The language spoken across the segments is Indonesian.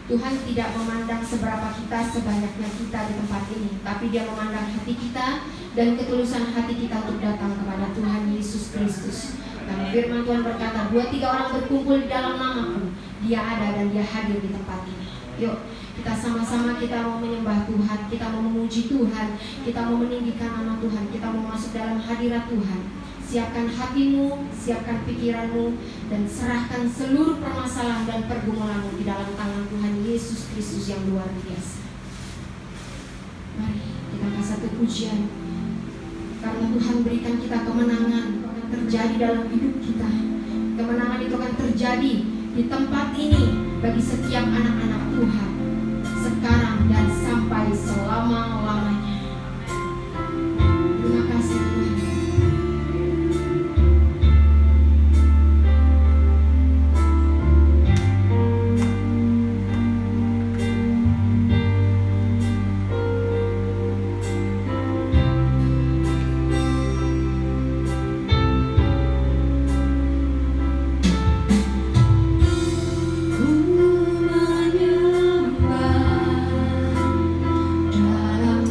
Tuhan tidak memandang seberapa kita, sebanyaknya kita di tempat ini, tapi Dia memandang hati kita dan ketulusan hati kita untuk datang kepada Tuhan Yesus Kristus. Dan firman Tuhan berkata, 2-3 orang berkumpul di dalam namaku, Dia ada dan Dia hadir di tempat ini. Yuk, kita sama-sama kita mau menyembah Tuhan, kita mau memuji Tuhan, kita mau meninggikan nama Tuhan, kita mau masuk dalam hadirat Tuhan. Siapkan hatimu, siapkan pikiranmu, dan serahkan seluruh permasalahan dan pergumulanmu di dalam tangan Tuhan Yesus Kristus yang luar biasa. Mari kita kasih satu pujian, karena Tuhan berikan kita kemenangan akan terjadi dalam hidup kita. Kemenangan itu akan terjadi di tempat ini bagi setiap anak-anak Tuhan, sekarang dan sampai selama-lamanya. Terima kasih Tuhan. Dalam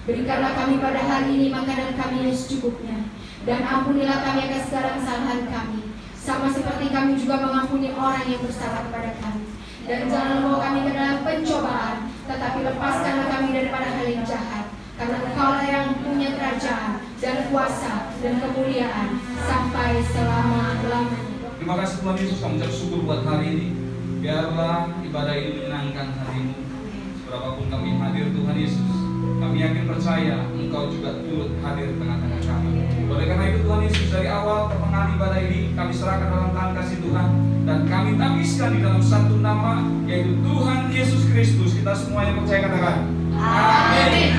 Berikanlah kami pada hari ini makanan kami yang secukupnya, dan ampunilah kami akan segala kesalahan kami, sama seperti kami juga mengampuni orang yang bersalah kepada kami. Dan jangan membawa kami ke dalam pencobaan, tetapi lepaskanlah kami daripada hal yang jahat, karena Engkaulah yang punya kerajaan dan kuasa dan kemuliaan sampai selama-lamanya. Terima kasih Tuhan Yesus, kami ucap syukur buat hari ini. Biarlah ibadah ini menyenangkan hatimu. Seberapapun kami hadir Tuhan Yesus, kami yakin percaya Engkau juga turut hadir tengah-tengah kami. Oleh karena itu Tuhan Yesus, dari awal pertengahan ibadah ini kami serahkan dalam tangan kasih Tuhan, dan kami tabiskan di dalam satu nama, yaitu Tuhan Yesus Kristus. Kita semua yang percaya katakan amin.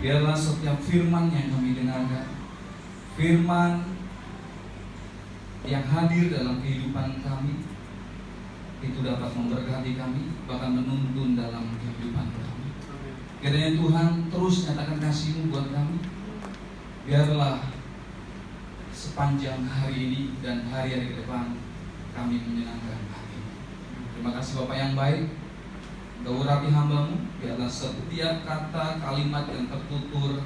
biarlah setiap firman yang kami dengarkan, firman yang hadir dalam kehidupan kami, itu dapat memberkati kami, bahkan menuntun dalam kehidupan kami. Kiranya Tuhan terus nyatakan kasih-Mu buat kami. Biarlah sepanjang hari ini dan hari-hari ke depan kami menyenangkan hati. Terima kasih Bapak yang baik. Engkau urapi hamba-Mu, biarlah setiap kata kalimat yang tertutur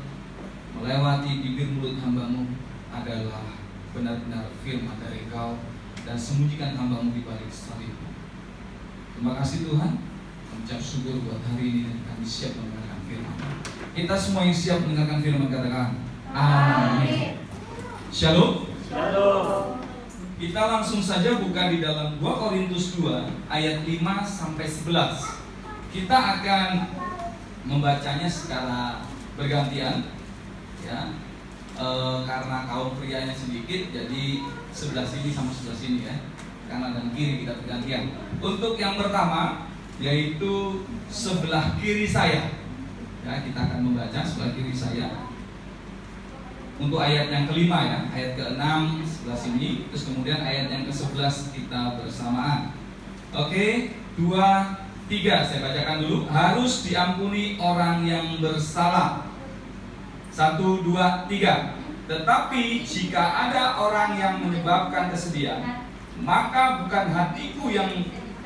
melewati bibir mulut hamba-Mu adalah benar-benar firman dari Engkau, dan sembunyikan hamba-Mu di balik salib-Mu. Terima kasih Tuhan, mengucap syukur buat hari ini, dan kami siap mendengarkan firman. Kita semua yang siap mendengarkan firman katakan amin. Shalom. Shalom. Kita langsung saja buka di dalam 2 Korintus 2 ayat 5 sampai 11. Kita akan membacanya secara bergantian, ya. Karena kaum prianya sedikit, jadi sebelah sini sama sebelah sini, ya. Kanan dan kiri kita bergantian. Untuk yang pertama, yaitu sebelah kiri saya, ya, kita akan membaca sebelah kiri saya. Untuk ayat yang kelima, ya, ayat ke-6 sebelah sini, terus kemudian ayat yang ke-11 kita bersamaan. Oke, 2, 3, saya bacakan dulu. Harus diampuni orang yang bersalah. 1, 2, 3. Tetapi jika ada orang yang menyebabkan kesedihan, maka bukan hatiku yang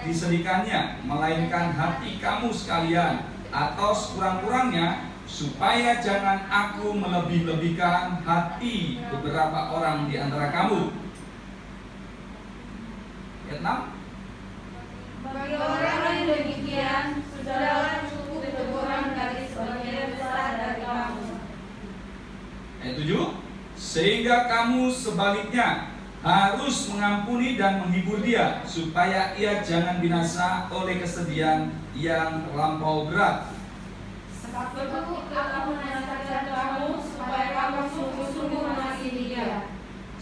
disedihkannya, melainkan hati kamu sekalian, atau sekurang-kurangnya, supaya jangan aku melebih-lebihkan hati beberapa orang di antara kamu. Ayat 6. Bagi orang yang demikian, sudahlah cukup teguran dari sebagian besar dari kamu. Ayat 7. Sehingga kamu sebaliknya harus mengampuni dan menghibur dia, supaya ia jangan binasa oleh kesedihan yang terlampau berat. Sebab aku menasihatkan kamu supaya kamu sungguh-sungguh mengasihi dia.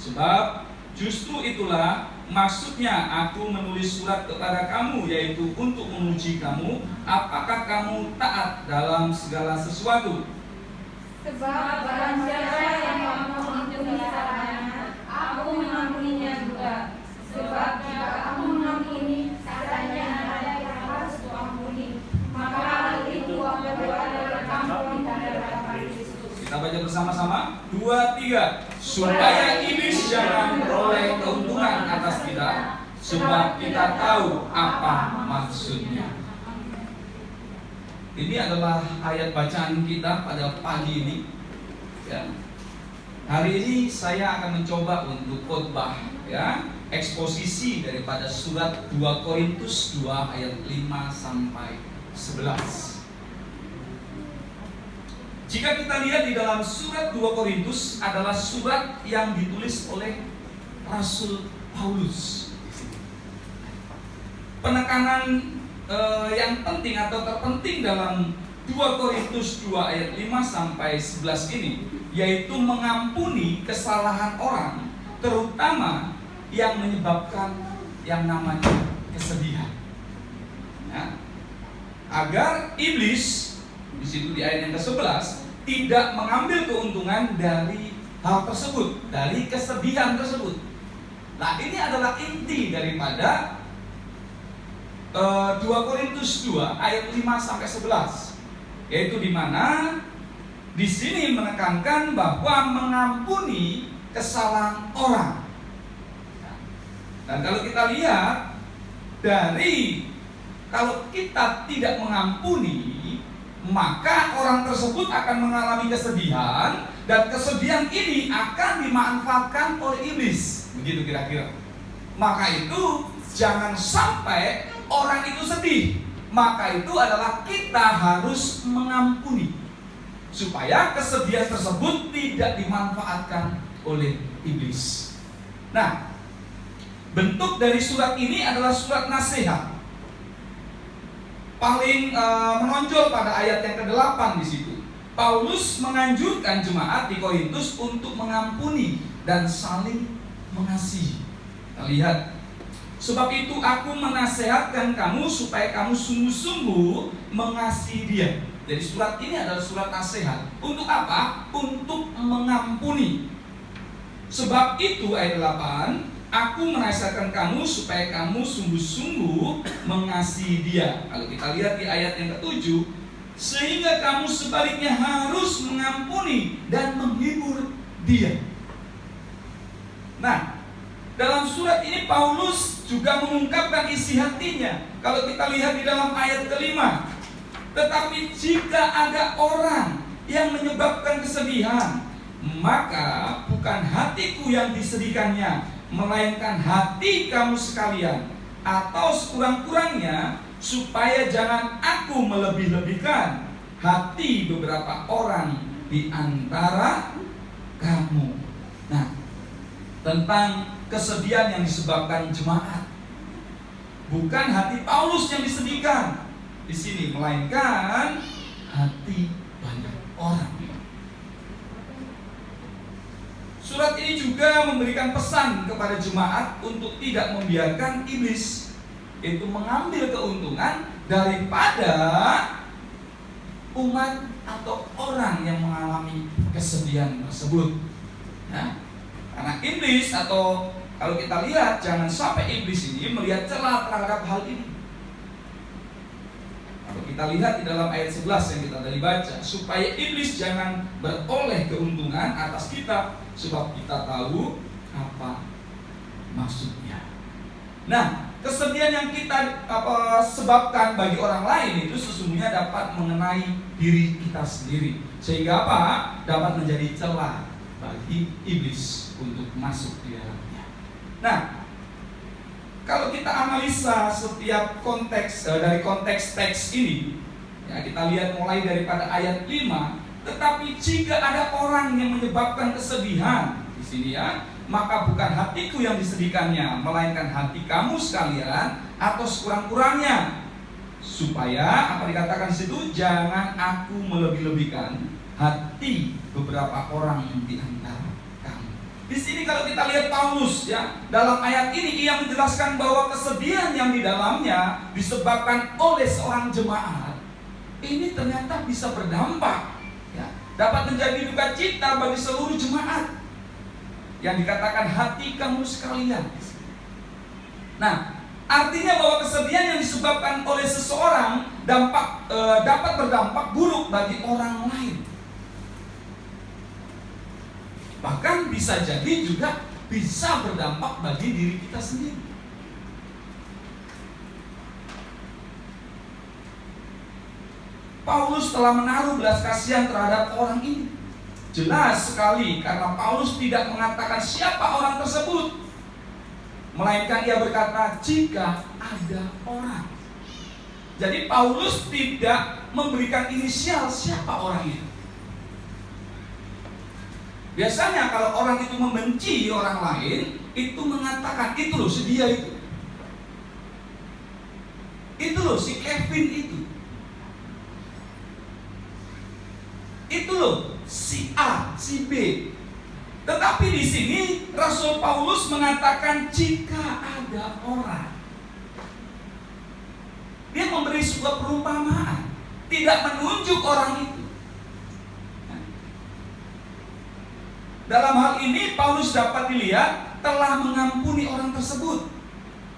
Sebab justru itulah maksudnya aku menulis surat kepada kamu, yaitu untuk menguji kamu apakah kamu taat dalam segala sesuatu. Sebab barang siapa yang mengampuni salahnya, aku mengampuninya juga. Sebab jika aku mengampuni, salahnya ada yang harus kuampuni. Maka hal itu berbuat dari ampun daripada Kristus. Kita baca bersama-sama. 2, 3. Supaya iblis jangan beroleh keuntungan atas kita, sebab kita tahu apa maksudnya. Ini adalah ayat bacaan kita pada pagi ini, ya. Hari ini saya akan mencoba untuk khotbah, ya, eksposisi daripada surat 2 Korintus 2 ayat 5 sampai 11. Jika kita lihat di dalam surat 2 Korintus adalah surat yang ditulis oleh Rasul Paulus. Penekanan yang penting atau terpenting dalam 2 Korintus 2 ayat 5 sampai 11 ini, yaitu mengampuni kesalahan orang, terutama yang menyebabkan yang namanya kesedihan, ya. Agar iblis di situ di ayat yang ke-11 tidak mengambil keuntungan dari hal tersebut, dari kesedihan tersebut. Nah, ini adalah inti daripada 2 Korintus 2 ayat 5 sampai 11, yaitu di mana di sini menekankan bahwa mengampuni kesalahan orang. Dan kalau kita lihat dari kalau kita tidak mengampuni, maka orang tersebut akan mengalami kesedihan, dan kesedihan ini akan dimanfaatkan oleh iblis. Begitu kira-kira. Maka itu jangan sampai orang itu sedih. Maka itu adalah kita harus mengampuni, supaya kesedihan tersebut tidak dimanfaatkan oleh iblis. Nah, bentuk dari surat ini adalah surat nasihat. Paling menonjol pada ayat yang ke-8 di situ. Paulus menganjurkan jemaat di Korintus untuk mengampuni dan saling mengasihi. Kita lihat. Sebab itu aku menasehatkan kamu supaya kamu sungguh-sungguh mengasihi dia. Jadi surat ini adalah surat nasihat. Untuk apa? Untuk mengampuni. Sebab itu ayat 8, aku menasihatkan kamu supaya kamu sungguh-sungguh mengasihi dia. Kalau kita lihat di ayat yang ke-7, sehingga kamu sebaliknya harus mengampuni dan menghibur dia. Nah, dalam surat ini Paulus juga mengungkapkan isi hatinya. Kalau kita lihat di dalam ayat ke-5, tetapi jika ada orang yang menyebabkan kesedihan, maka bukan hatiku yang disedihkannya, melainkan hati kamu sekalian. Atau sekurang-kurangnya, supaya jangan aku melebih-lebihkan hati beberapa orang di antara kamu. Nah, tentang kesedihan yang disebabkan jemaat, bukan hati Paulus yang disedihkan di sini, melainkan hati banyak orang. Surat ini juga memberikan pesan kepada jemaat untuk tidak membiarkan iblis itu mengambil keuntungan daripada umat atau orang yang mengalami kesedihan tersebut. Nah, karena iblis, atau kalau kita lihat, jangan sampai iblis ini melihat celah terhadap hal ini. Kalau kita lihat di dalam ayat 11 yang kita tadi baca, supaya iblis jangan beroleh keuntungan atas kita, sebab kita tahu apa maksudnya. Nah, kesedihan yang kita sebabkan bagi orang lain itu sesungguhnya dapat mengenai diri kita sendiri, sehingga apa? Dapat menjadi celah bagi iblis untuk masuk di dalamnya. Nah, kalau kita analisa setiap konteks dari konteks teks ini, ya, kita lihat mulai daripada ayat 5, tetapi jika ada orang yang menyebabkan kesedihan di sini, ya, maka bukan hatiku yang disedihkannya, melainkan hati kamu sekalian, atau sekurang-kurangnya, supaya apa dikatakan di situ, jangan aku melebih-lebihkan hati beberapa orang di antara kamu. Di sini kalau kita lihat Paulus, ya, dalam ayat ini ia menjelaskan bahwa kesedihan yang di dalamnya disebabkan oleh seorang jemaat ini ternyata bisa berdampak, ya, dapat menjadi duka cita bagi seluruh jemaat, yang dikatakan hati kamu sekalian. Nah, artinya bahwa kesedihan yang disebabkan oleh seseorang dapat berdampak buruk bagi orang lain. Bahkan bisa jadi juga bisa berdampak bagi diri kita sendiri. Paulus telah menaruh belas kasihan terhadap orang ini. Jelas sekali, karena Paulus tidak mengatakan siapa orang tersebut, melainkan ia berkata jika ada orang. Jadi Paulus tidak memberikan inisial siapa orang itu. Biasanya kalau orang itu membenci orang lain, itu mengatakan itu loh si dia itu loh si Kevin itu loh si A, si B. Tetapi di sini Rasul Paulus mengatakan jika ada orang. Dia memberi sebuah perumpamaan, tidak menunjuk orang itu. Dalam hal ini Paulus dapat dilihat telah mengampuni orang tersebut.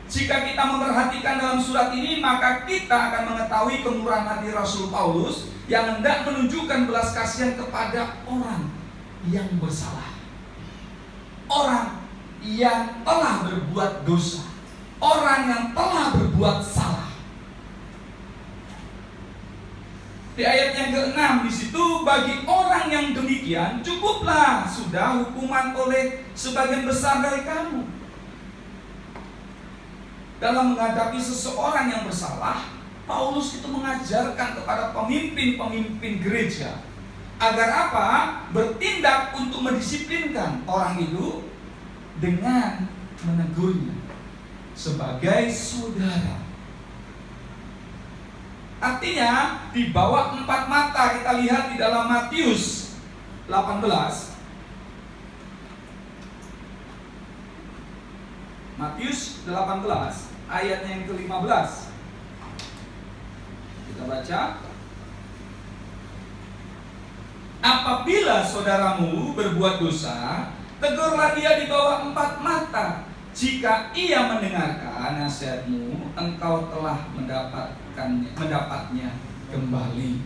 Jika kita memperhatikan dalam surat ini, maka kita akan mengetahui kemurahan hati Rasul Paulus yang hendak menunjukkan belas kasihan kepada orang yang bersalah, orang yang telah berbuat dosa, orang yang telah berbuat salah. Di ayat yang ke-6 di situ, bagi orang yang demikian cukuplah sudah hukuman oleh sebagian besar dari kamu. Dalam menghadapi seseorang yang bersalah, Paulus itu mengajarkan kepada pemimpin-pemimpin gereja agar apa? Bertindak untuk mendisiplinkan orang itu dengan menegurnya sebagai saudara. Artinya di bawah 4 mata kita lihat di dalam Matius 18. Matius 18 ayatnya yang ke-15. Kita baca. apabila saudaramu berbuat dosa, tegurlah dia di bawah 4 mata. Jika ia mendengarkan nasihatmu, engkau telah mendapatnya kembali.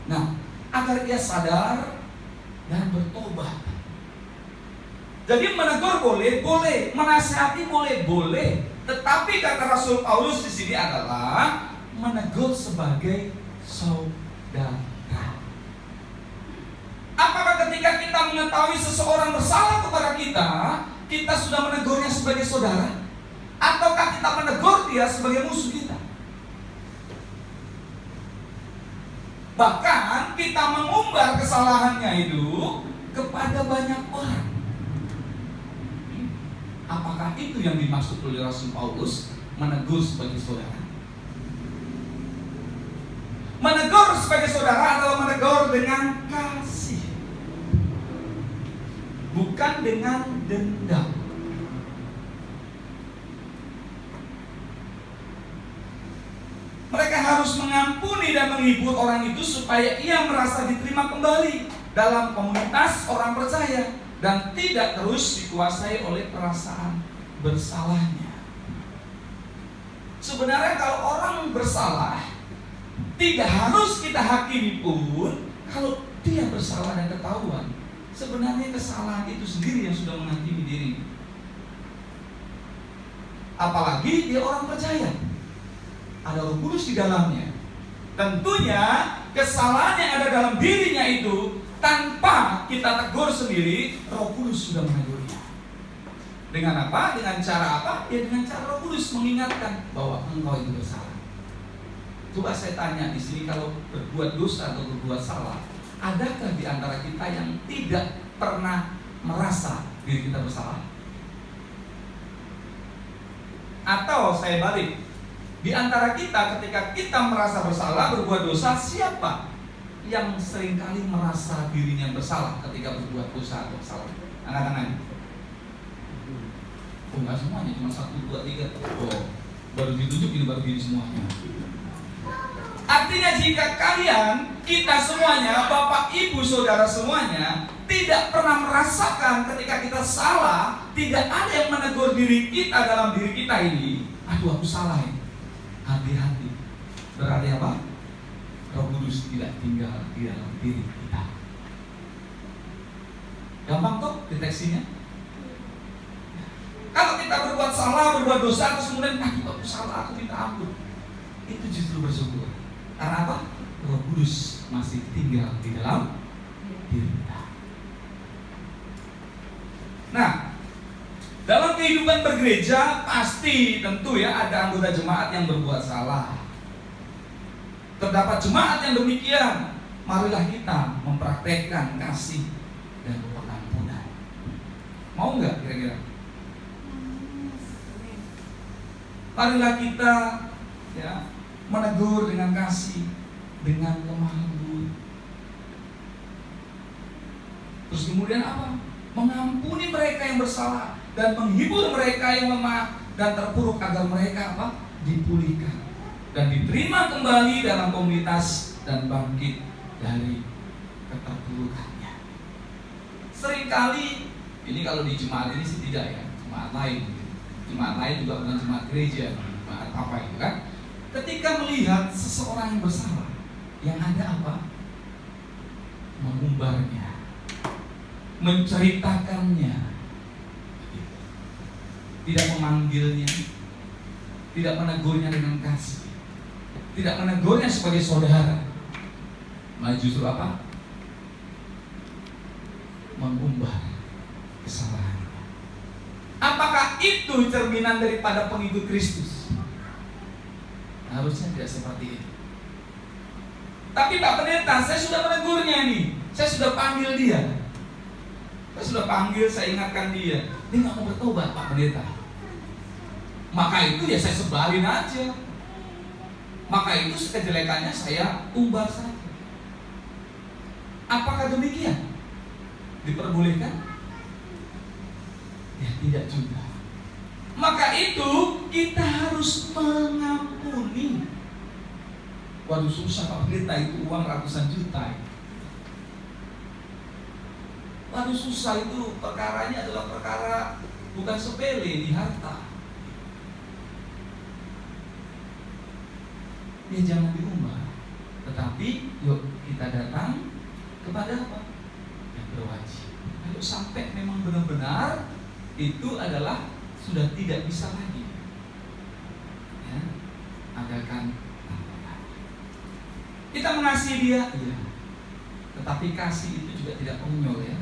Nah, agar ia sadar dan bertobat. Jadi menegur boleh, menasihati boleh. Tetapi kata Rasul Paulus di sini adalah menegur sebagai saudara. Apakah ketika kita mengetahui seseorang bersalah kepada kita, kita sudah menegurnya sebagai saudara? Ataukah kita menegur dia sebagai musuh kita? Bahkan kita mengumbar kesalahannya itu kepada banyak orang. Apakah itu yang dimaksud oleh Rasul Paulus, menegur sebagai saudara? Menegur sebagai saudara adalah menegur dengan kasih, bukan dengan dendam. Mereka harus mengampuni dan menghibur orang itu supaya ia merasa diterima kembali dalam komunitas orang percaya dan tidak terus dikuasai oleh perasaan bersalahnya. Sebenarnya kalau orang bersalah, tidak harus kita hakimi pun. Kalau dia bersalah dan ketahuan, sebenarnya kesalahan itu sendiri yang sudah menghakimi diri. Apalagi dia orang percaya, ada Roh Kudus di dalamnya. Tentunya kesalahan yang ada dalam dirinya itu, tanpa kita tegur sendiri, Roh Kudus sudah menegurnya. Dengan apa? Dengan cara apa? Ya dengan cara Roh Kudus mengingatkan bahwa engkau itu bersalah. Coba saya tanya di sini, kalau berbuat dosa atau berbuat salah, adakah di antara kita yang tidak pernah merasa diri kita bersalah? Atau saya balik, di antara kita ketika kita merasa bersalah, berbuat dosa, siapa yang seringkali merasa dirinya bersalah ketika berbuat dosa atau salah? Angkat tangan. Oh, enggak semuanya, cuma 1, 2, 3. Oh, baru ditunjuk ini, baru diri semuanya. Artinya jika kalian, kita semuanya, Bapak, Ibu, Saudara semuanya tidak pernah merasakan ketika kita salah, tidak ada yang menegur diri kita dalam diri kita ini, aduh aku salah ini. Hati-hati, berarti apa? Roh Kudus tidak tinggal di dalam diri kita. Gampang tuh deteksinya. Kalau kita berbuat salah, berbuat dosa, terus kemudian aku salah, aku minta ampun, itu justru bersyukur. Karena apa? Roh Kudus masih tinggal di dalam diri kita. Nah, dalam kehidupan bergereja pasti tentu ya ada anggota jemaat yang berbuat salah. Terdapat jemaat yang demikian. Marilah kita mempraktekkan kasih dan pengampunan. Mau nggak kira-kira? Marilah kita ya menegur dengan kasih, dengan lemah lembut. Terus kemudian apa? Mengampuni mereka yang bersalah dan menghibur mereka yang lemah dan terpuruk agar mereka apa? Dipulihkan dan diterima kembali dalam komunitas dan bangkit dari keterpurukannya. Seringkali ini kalau di jemaat ini sih tidak ya, jemaat lain juga bukan jemaat gereja, jemaat apa itu kan? Ketika melihat seseorang yang bersalah, yang ada apa? Mengumbarnya, menceritakannya, tidak memanggilnya, tidak menegurnya dengan kasih, tidak menegurnya sebagai saudara, malah justru apa? Mengumbar kesalahannya. Apakah itu cerminan daripada pengikut Kristus? Harusnya tidak seperti itu. Tapi Pak Pendeta, saya sudah menegurnya nih, saya sudah panggil dia, saya sudah panggil, saya ingatkan dia nggak mau bertobat Pak Pendeta. Maka itu ya saya sebarin aja. Maka itu kejelekannya saya umbar saja. Apakah demikian? Diperbolehkan? Ya tidak juga. Maka itu kita harus mengampuni. Waduh susah Pak Pendeta, itu uang ratusan juta. Waduh, susah itu, perkaranya adalah perkara bukan sepele di harta. Ya jangan diubah, tetapi yuk kita datang kepada apa? Yang berwajib. Kalau sampai memang benar-benar itu adalah sudah tidak bisa lagi, ya, adakan tambahan. Kita mengasihi dia, iya. Tetapi kasih itu juga tidak konyol, ya.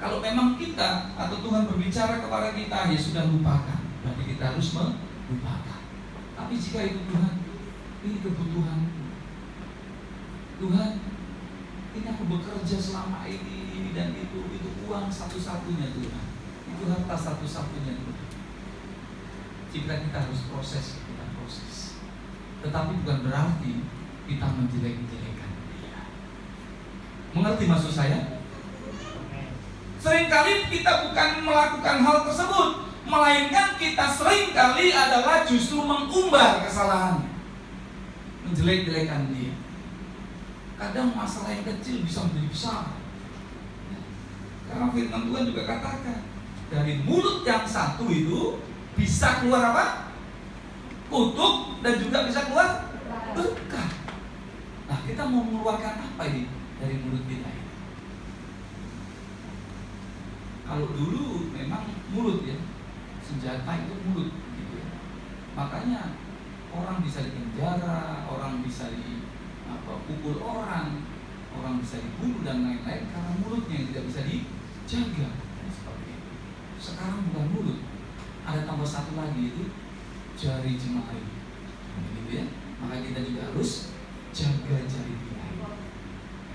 Kalau memang kita atau Tuhan berbicara kepada kita, ya sudah lupakan. Berarti kita harus melupakan. Tapi jika itu Tuhan, ini kebutuhan Tuhan, ini aku bekerja selama ini dan itu uang satu-satunya Tuhan, itu harta satu-satunya Tuhan. Jika kita harus proses, kita proses. Tetapi bukan berarti kita menjelek-jelekan dia. Mengerti maksud saya? Seringkali kita bukan melakukan hal tersebut, melainkan kita seringkali adalah justru mengumbar kesalahan, menjelek-jelekan dia. Kadang masalah yang kecil bisa menjadi besar. Karena firman Tuhan juga katakan, dari mulut yang satu itu bisa keluar apa? Kutuk, dan juga bisa keluar berkah. Nah, kita mau mengeluarkan apa ini dari mulut kita ini? Kalau dulu memang mulut, ya, senjata itu mulut gitu, ya. Makanya orang bisa dipenjara, orang bisa pukul orang bisa dibunuh dan lain-lain karena mulutnya yang tidak bisa dijaga. Seperti itu. Sekarang bukan mulut, ada tambah satu lagi, itu jari jemari. Gitu, ya. Maka kita juga harus jaga jari kita.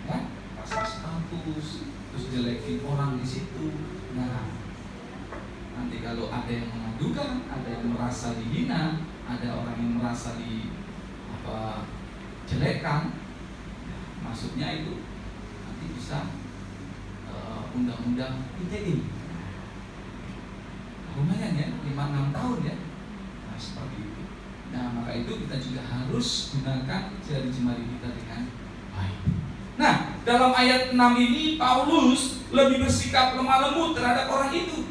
Ya, pasang status, terus jelekin orang di situ. Nah, nanti kalau ada yang mengadukan, ada yang merasa dihina, ada orang yang merasa jelekan, maksudnya itu nanti bisa undang-undang ITE. Lumayan, ya, 5-6 tahun, ya. Nah, seperti itu. Nah, maka itu kita juga harus gunakan jari jemari kita dengan baik. Nah, dalam ayat 6 ini Paulus lebih bersikap lemah lembut terhadap orang itu.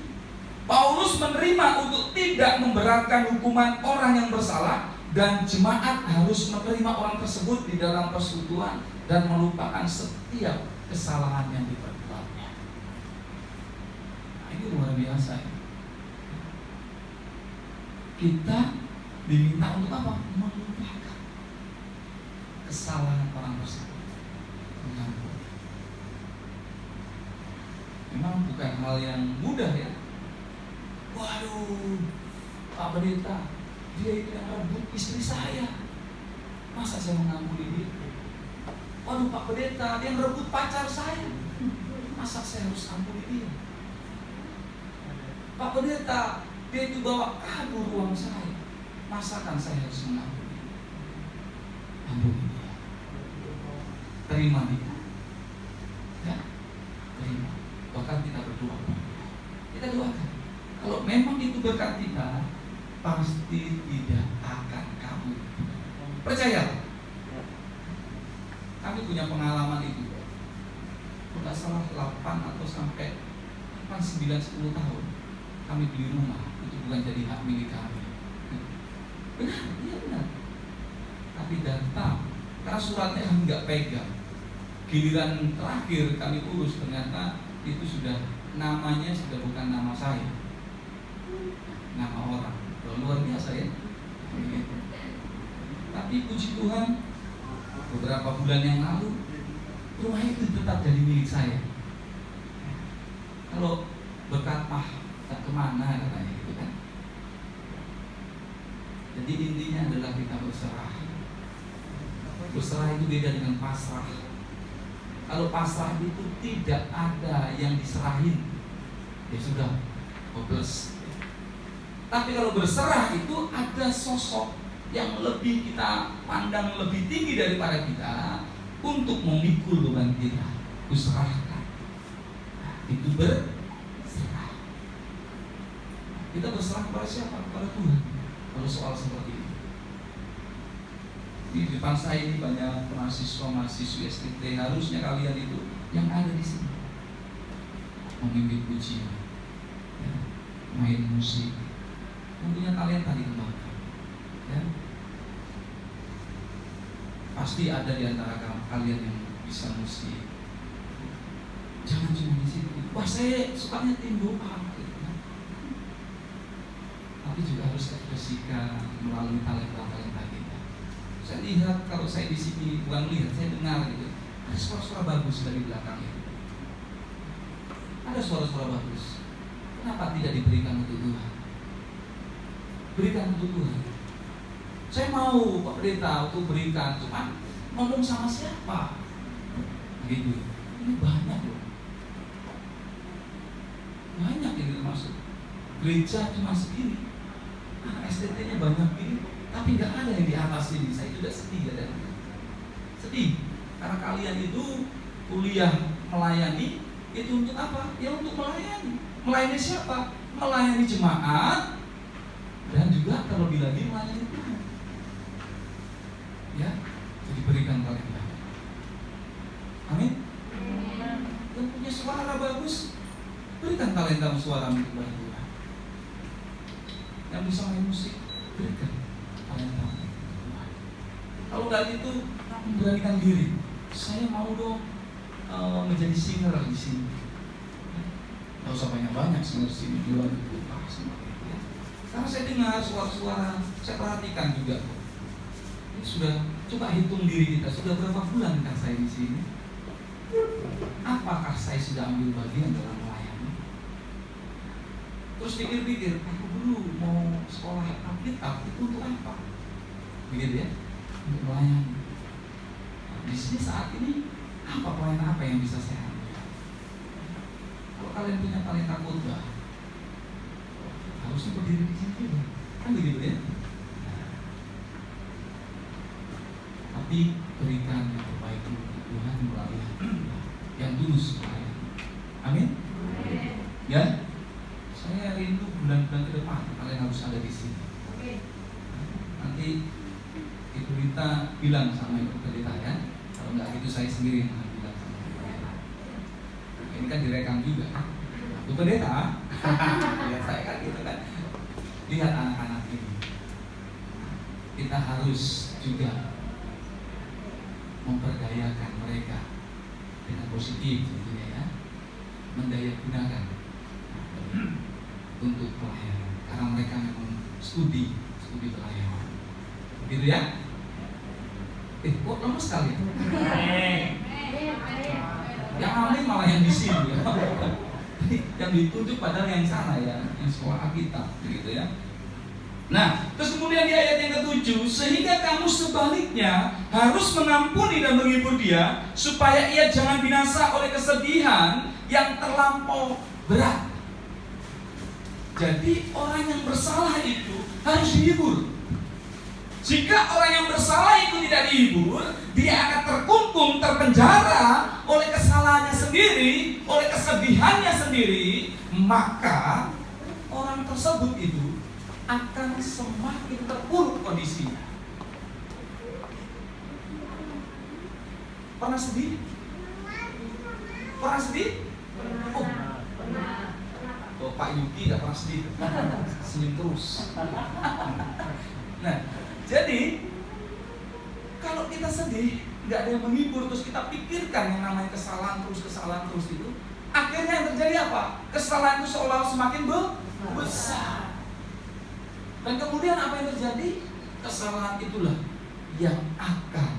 Paulus menerima untuk tidak memberatkan hukuman orang yang bersalah, dan jemaat harus menerima orang tersebut di dalam persekutuan dan melupakan setiap kesalahan yang diperbuatnya. Nah, ini luar biasa, ya. Kita diminta untuk apa? Melupakan kesalahan orang tersebut, mengampuni. Memang bukan hal yang mudah, ya. Waduh, Pak Pendeta, dia itu yang rebut istri saya, masa saya mengampuni dia? Waduh, Pak Pendeta, dia yang rebut pacar saya, masa saya harus ampuni dia? Pak Pendeta, dia itu bawa kabur uang saya, masakan saya harus mengampuni? Ampuni dia, terima dia, ya, terima. Bahkan kita berdoa, kita doakan. Kalau memang itu berkat kita, pasti tidak akan kabur. Percaya? Kami punya pengalaman itu. Tidak salah 8 atau sampai 8, 9, 10 tahun kami beli rumah, itu bukan jadi hak milik kami. Benar, iya benar. Tapi datang, karena suratnya kami nggak pegang. Giliran terakhir kami urus, ternyata itu sudah namanya sudah bukan nama saya, nama orang. Luar biasa, ya. Tapi puji Tuhan, beberapa bulan yang lalu rumah itu tetap jadi milik saya. Kalau berkat tak kemana katanya, gitu kan. Jadi intinya adalah kita berserah. Berserah itu beda dengan pasrah. Kalau pasrah itu tidak ada yang diserahin, ya sudah, hopeless. Tapi kalau berserah itu ada sosok yang lebih kita pandang lebih tinggi daripada kita untuk memikul beban kita. Kuserahkan. Nah, itu berserah. Kita berserah kepada siapa? Kepada Tuhan. Kalau soal seperti ini. Di depan saya ini banyak mahasiswa-mahasiswi STT. Harusnya kalian itu yang ada di sini. memimpin pujian, ya, main musik, mempunyai talenta dikembangkan. Ya. Pasti ada di antara kalian yang bisa musik. Jangan cuma di situ. Wah, saya sukanya tim doa. Tapi juga harus ekspresikan melalui talenta-talenta kita. Saya lihat kalau saya di sini, bukan lihat, saya dengar gitu. Ada suara-suara bagus dari belakang itu. Ada suara-suara bagus. Kenapa tidak diberikan untuk Tuhan? Berikan untuk Tuhan. Saya mau Pak Pendeta untuk berikan, cuma ngomong sama siapa? Gitu. Ini banyak loh. Banyak yang termasuk. Gereja cuma segini. STT-nya banyak ini, tapi nggak ada yang di atas ini. Saya juga sedih ya, sedih karena kalian itu kuliah melayani itu untuk apa? Ya untuk melayani. Melayani siapa? Melayani jemaat dan juga terlebih lagi melayani Tuhan. Ya, jadi berikan talenta. Amin. Yang punya suara bagus, berikan talenta suara untuk Tuhan. Yang bisa main musik, berikan talenta. Kalau nggak itu, beranikan diri. Saya mau dong menjadi singer di sini. Nggak usah banyak-banyak singer sini di luar itu. Karena saya dengar suara-suara, saya perhatikan juga. Ini sudah coba hitung diri kita. Sudah berapa bulan kan saya di sini? Apakah saya sudah ambil bagian dalam melayani? Terus pikir-pikir, aku dulu mau sekolah Alkitab itu untuk apa? Begitu ya, untuk melayani. Nah, di sini saat ini apa pelayanan apa yang bisa saya ambil? Kalau kalian punya talenta khotbah, harusnya berdiri di sini juga, kan begitu ya? Nah, tapi berikan yang terbaik untuk Tuhan melalui yang tulus melayani. Amin. Ya. Saya rindu bulan-bulan ke depan kalian harus ada di sini. Nanti Ibu Rita bilang sama Ibu Pendeta ya. Kalau nggak gitu saya sendiri yang bilang sama Ibu Pendeta. Ini kan direkam juga. Ibu Pendeta, lihat saya kan gitu kan. Lihat anak-anak ini. Kita harus juga memperdayakan mereka dengan positif tentunya ya. Mendayagunakan untuk pelayanan karena mereka memang studi pelayanan, gitu ya? Kok lemes sekali? Yang amin malah yang di sini ya. Yang ditunjuk padahal yang sana ya, yang sekolah Alkitab, gitu ya. Nah, terus kemudian di ayat yang ke-7, sehingga kamu sebaliknya harus mengampuni dan menghibur dia supaya ia jangan binasa oleh kesedihan yang terlampau berat. Jadi orang yang bersalah itu harus dihibur. Jika orang yang bersalah itu tidak dihibur, dia akan terkungkung, terpenjara oleh kesalahannya sendiri, oleh kesedihannya sendiri, maka orang tersebut itu akan semakin terpuruk kondisinya. Pernah sedih? Pernah sedih? Oh. Oh, Pak Yuki gak pernah sedih, senyum terus. Nah, jadi kalau kita sedih, nggak ada yang menghibur, terus kita pikirkan yang namanya kesalahan terus itu, akhirnya yang terjadi apa? Kesalahan itu seolah semakin besar. Dan kemudian apa yang terjadi? Kesalahan itulah yang akan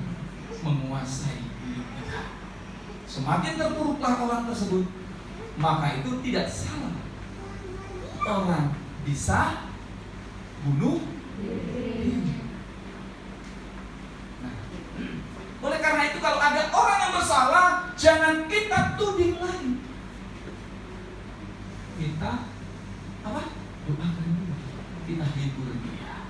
menguasai hidup kita. Semakin terpuruklah orang tersebut, maka itu tidak salah orang bisa bunuh diri. Nah, oleh karena itu kalau ada orang yang bersalah, jangan kita tuding lagi. Kita apa? Doakan dia, kita hibur dia.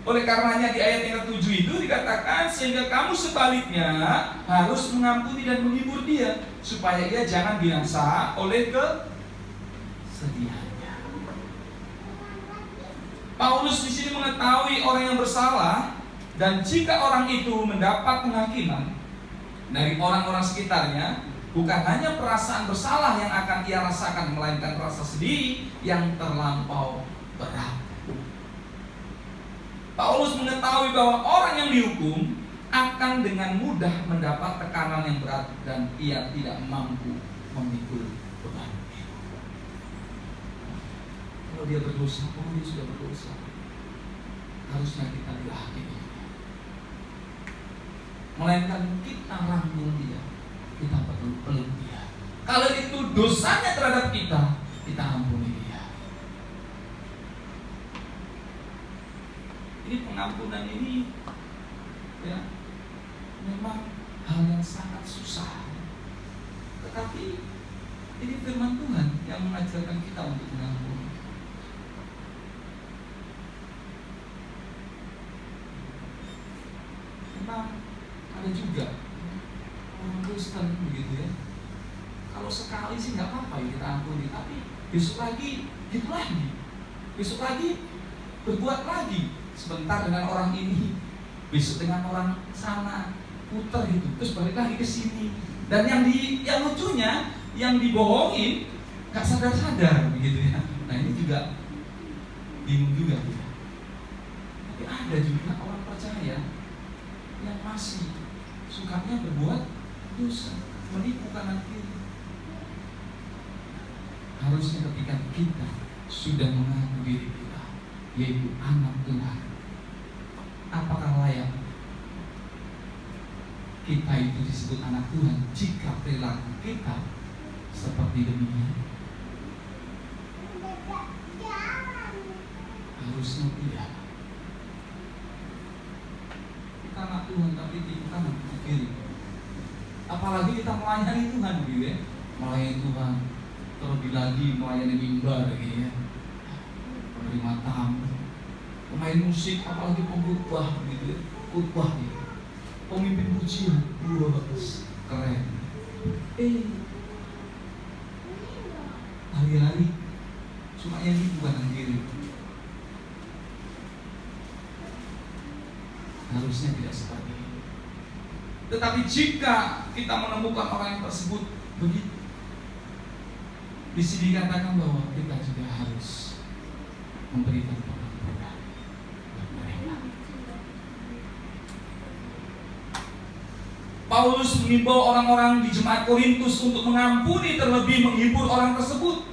Oleh karenanya di ayat yang ke-7 itu dikatakan, sehingga kamu sebaliknya harus mengampuni dan menghibur dia supaya ia jangan binasa oleh kesedihannya. Paulus di sini mengetahui orang yang bersalah, dan jika orang itu mendapat penghakiman dari orang-orang sekitarnya, Bukan hanya perasaan bersalah yang akan ia rasakan, melainkan rasa sedih yang terlampau berat. Paulus mengetahui bahwa orang yang dihukum akan dengan mudah mendapat tekanan yang berat dan ia tidak mampu memikul beban. Kalau dia berdosa, dia sudah berdosa, harusnya kita tidak hakimi, melainkan kita rangkul dia, kita perlu peluk dia. Kalau itu dosanya terhadap kita, kita ampuni dia. Ini pengampunan ini, ya, memang hal yang sangat susah. Tetapi ini firman Tuhan yang mengajarkan kita untuk mengampuni. Memang ada juga orang Kristen begitu ya. Kalau sekali sih nggak apa-apa ya kita ampuni, tapi besok lagi gitu lagi, besok lagi berbuat lagi, sebentar dengan orang ini, besok dengan orang sana, putar gitu, terus balik lagi ke sini. Dan yang lucunya, yang dibohongin nggak sadar-sadar begitu ya. Nah ini juga bingung juga ya. Tapi ada juga orang percaya yang masih sukanya berbuat dosa, menipu kanan kiri. Harusnya ketika kita sudah mengaku diri kita, yaitu anak Tuhan, apakah layak kita itu disebut anak Tuhan jika perilaku kita seperti demikian? Harusnya tidak. Kita anak Tuhan tapi di kanan di kiri. Apalagi kita melayani Tuhan gitu ya, melayani Tuhan, terlebih lagi melayani mimbar gitu ya, menerima tamu, pemain musik, apalagi pengkhotbah gitu ya, khotbah gitu, pemimpin pujian, keren. Hari-hari cuma yang itu kanan kiri. Harusnya tidak seperti itu. Tetapi jika kita menemukan orang yang tersebut begitu, di sini dikatakan bahwa kita juga harus memberikan pengampunan buat mereka. Paulus mengimbau orang-orang di jemaat Korintus untuk mengampuni, terlebih menghibur orang tersebut.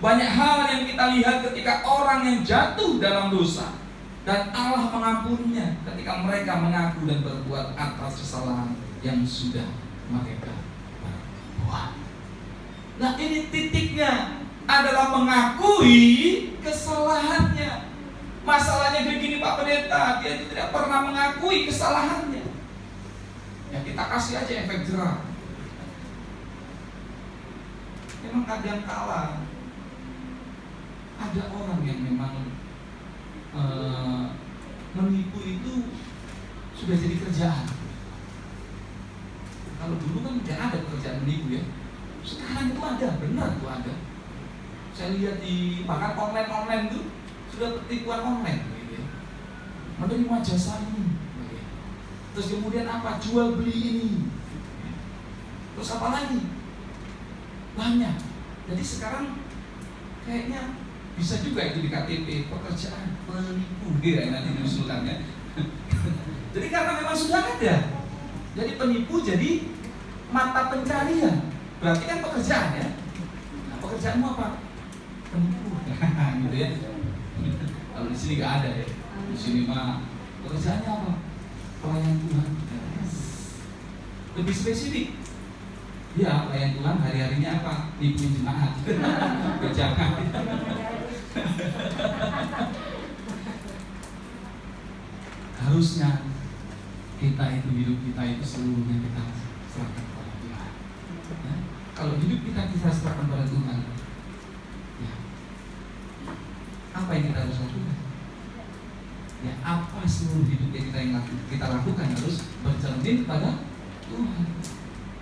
Banyak hal yang kita lihat ketika orang yang jatuh dalam dosa, dan Allah mengampuninya ketika mereka mengaku dan berbuat atas kesalahan yang sudah mereka perbuat. Nah ini titiknya adalah mengakui kesalahannya. Masalahnya begini Pak Pendeta, dia itu tidak pernah mengakui kesalahannya. Ya kita kasih aja efek jerah. Memang kadang kala ada orang yang memang menipu itu sudah jadi kerjaan. Kalau dulu kan tidak ada pekerjaan menipu ya. Sekarang itu ada, benar itu ada. Saya lihat di bahkan online itu sudah penipuan online gitu ya. Menerima jasa ini. Terus kemudian apa? Jual beli ini. Terus apa lagi? Banyak. Jadi sekarang kayaknya bisa juga itu di KTP, pekerjaan penipu gitu ya, nanti diusulkannya. Jadi karena memang sudah ada. Jadi penipu jadi mata pencarian. Berarti kan pekerjaan ya. Nah, pekerjaanmu apa? Penipu. Gitu ya. Kalau di sini nggak ada ya. Di sini mah pekerjaannya apa? Pelayan Tuhan. Lebih spesifik. Ya, pelayan Tuhan hari-harinya apa? Nipuin jemaat. Jangan. Harusnya kita itu hidup kita itu seluruhnya kita serahkan kepada Tuhan. Ya? Kalau hidup kita serahkan kepada Tuhan, ya, apa yang kita harus lakukan? Ya, apa seluruh hidup yang kita lakukan harus bercermin kepada Tuhan.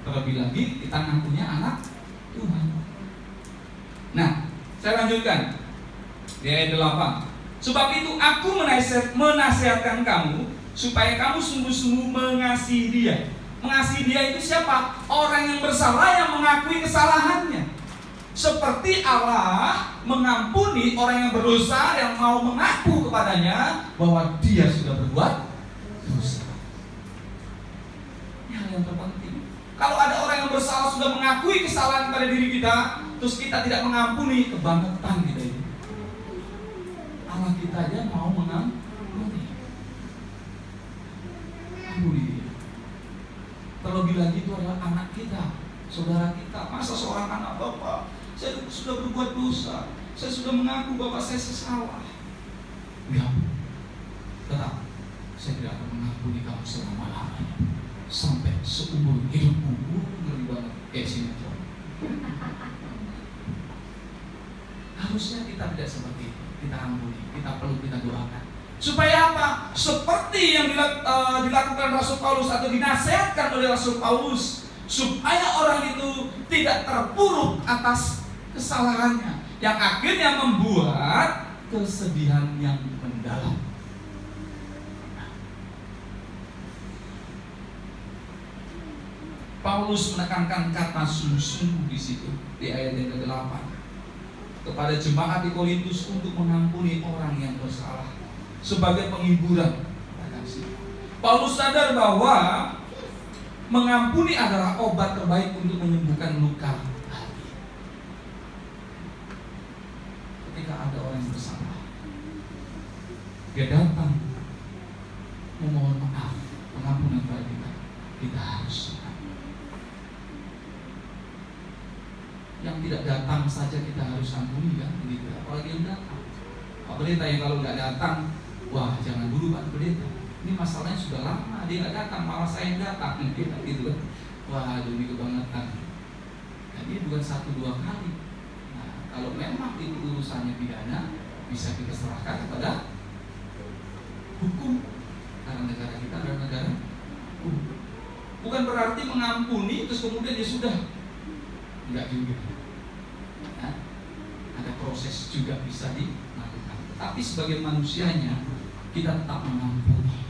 Terlebih lagi kita ngakunya anak Tuhan. Nah, saya lanjutkan di ayat 8. Sebab itu aku menasihatkan kamu supaya kamu sungguh-sungguh mengasihi dia, Mengasihi dia itu siapa? Orang yang bersalah yang mengakui kesalahannya. Seperti Allah mengampuni orang yang berdosa yang mau mengaku kepadanya bahwa dia sudah berbuat dosa. Ini hal yang terpenting. Kalau ada orang yang bersalah sudah mengakui kesalahan pada diri kita, terus kita tidak mengampuni, kebangetan kita ini. Allah kita aja mau mengampuni. Ampuni dia. Terlebih lagi itu adalah anak kita, saudara kita. Masa seorang anak bapak, saya sudah berbuat dosa, saya sudah mengaku bapak saya sesalah. Ya, tetap saya tidak akan mengampuni kamu selama-lamanya sampai seumur hidupmu. Ngeri banget kayak sinetron. Harusnya kita tidak seperti itu. Kita ampuni, kita perlu kita doakan. Supaya apa? Seperti yang dilakukan Rasul Paulus atau dinasihatkan oleh Rasul Paulus, supaya orang itu tidak terpuruk atas kesalahannya, yang akhirnya membuat kesedihan yang mendalam. Paulus menekankan kata sungguh-sungguh di situ di ayat yang ke-8 kepada jemaat di Korintus untuk mengampuni orang yang bersalah sebagai penghiburan. Paulus sadar bahwa mengampuni adalah obat terbaik untuk menyembuhkan luka hati. Ketika ada orang yang bersalah, dia datang memohon maaf, pengampunan kepada kita harus. Yang tidak datang saja kita harus ampuni, kan? Begitu. Apalagi yang datang. Pak Pendeta yang kalau nggak datang, wah jangan dulu Pak Pendeta. Ini masalahnya sudah lama dia nggak datang, malah saya yang datang, gitu kan? Wah demi kebangetan. Dan ini bukan 1-2 kali. Nah, kalau memang itu urusannya pidana, bisa kita serahkan kepada hukum. Karena negara kita adalah negara hukum. Bukan berarti mengampuni terus kemudian dia sudah. Enggak juga. Nah, ada proses juga bisa dilakukan. Tapi sebagai manusianya kita tetap mengampuni.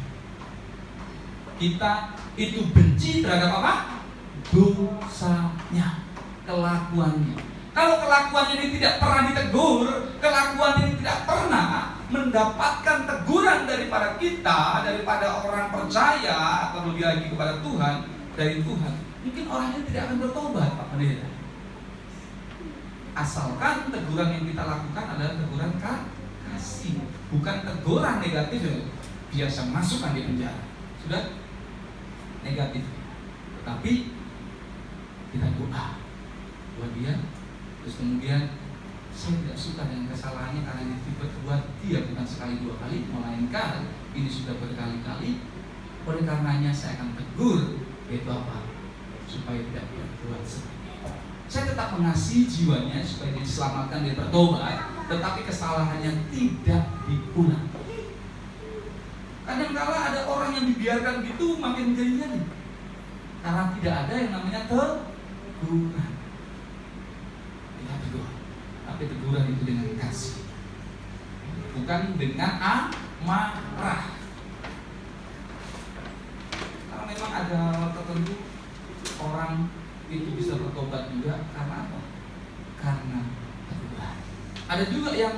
Kita itu benci terhadap apa? Dosanya, kelakuannya. Kalau kelakuannya ini tidak pernah ditegur, kelakuannya ini tidak pernah mendapatkan teguran daripada kita, daripada orang percaya atau lebih lagi kepada Tuhan, dari Tuhan, mungkin orang ini tidak akan bertobat, Pak Pendeta. Asalkan teguran yang kita lakukan adalah teguran kasih, bukan teguran negatif yang biasa masukkan di penjara. Sudah negatif. Tetapi kita doa buat dia, terus kemudian saya tidak suka dengan kesalahannya karena itu buat dia bukan sekali 2 kali, melainkan ini sudah berkali-kali. Oleh karenanya saya akan tegur, yaitu apa? Supaya tidak berbuat seperti itu. Saya tetap mengasihi jiwanya supaya dia diselamatkan, dia bertobat, tetapi kesalahannya tidak diulang. Kadang-kala ada orang yang dibiarkan gitu makin menjadi-jadi karena tidak ada yang namanya teguran. Tidak tegur, tapi teguran itu dengan kasih, bukan dengan amarah. Karena memang ada tertentu orang itu bisa bertobat juga karena apa? Karena teguran. Ada juga yang